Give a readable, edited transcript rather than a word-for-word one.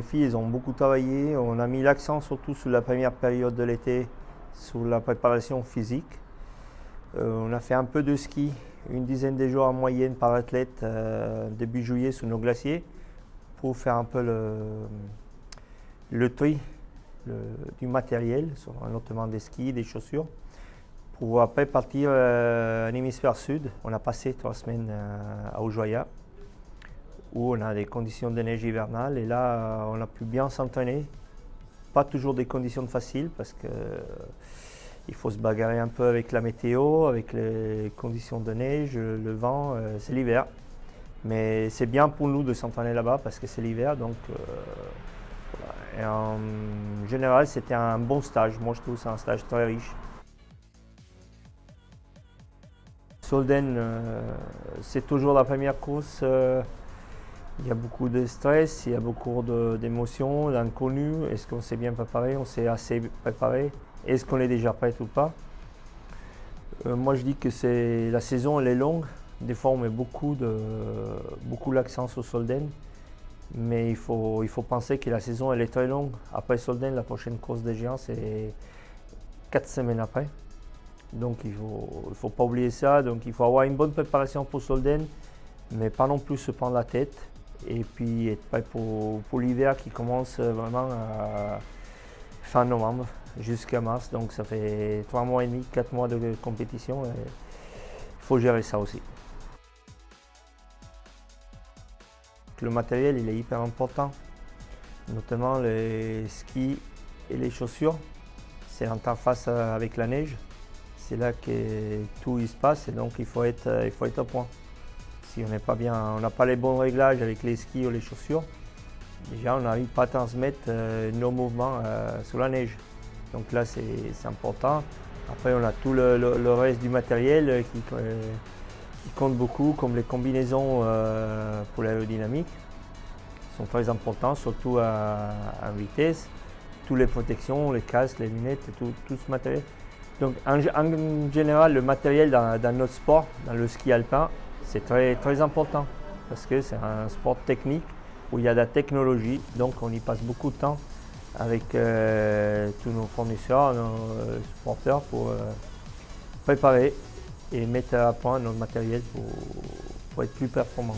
filles, elles ont beaucoup travaillé. On a mis l'accent surtout sur la première période de l'été, sur la préparation physique. On a fait un peu de ski, une dizaine de jours en moyenne par athlète début juillet sur nos glaciers pour faire un peu le tri du matériel, notamment des skis, des chaussures, pour après partir en hémisphère sud. On a passé 3 semaines à Ushuaia, où on a des conditions de neige hivernale, et là on a pu bien s'entraîner. Pas toujours des conditions faciles parce que il faut se bagarrer un peu avec la météo, avec les conditions de neige, le vent, c'est l'hiver. Mais c'est bien pour nous de s'entraîner là-bas parce que c'est l'hiver, donc et en général c'était un bon stage. Moi je trouve que c'est un stage très riche. Solden, c'est toujours la première course. Il y a beaucoup de stress, il y a beaucoup d'émotions, d'inconnus. Est-ce qu'on s'est bien préparé? On s'est assez préparé? Est-ce qu'on est déjà prêt ou pas? Moi je dis que la saison elle est longue. Des fois on met beaucoup l'accent sur Solden. Mais il faut penser que la saison elle est très longue. Après Solden, la prochaine course des géants c'est 4 semaines après. Donc il ne faut pas oublier ça. Donc il faut avoir une bonne préparation pour Solden, mais pas non plus se prendre la tête. Et puis être prêt pour l'hiver qui commence vraiment à fin novembre jusqu'à mars. Donc ça fait 3 mois et demi, 4 mois de compétition. Il faut gérer ça aussi. Le matériel il est hyper important, notamment les skis et les chaussures. C'est l'interface avec la neige. C'est là que tout il se passe, et donc il faut être au point. Si on n'est pas bien, on n'a pas les bons réglages avec les skis ou les chaussures, déjà on n'arrive pas à transmettre nos mouvements sous la neige. Donc là c'est important. Après on a tout le reste du matériel qui compte beaucoup, comme les combinaisons pour l'aérodynamique. Ils sont très importants, surtout en vitesse. Toutes les protections, les casques, les lunettes, tout ce matériel. Donc en général, le matériel dans notre sport, dans le ski alpin, c'est très, très important parce que c'est un sport technique où il y a de la technologie. Donc on y passe beaucoup de temps avec tous nos fournisseurs, nos supporters pour préparer et mettre à point notre matériel pour être plus performant.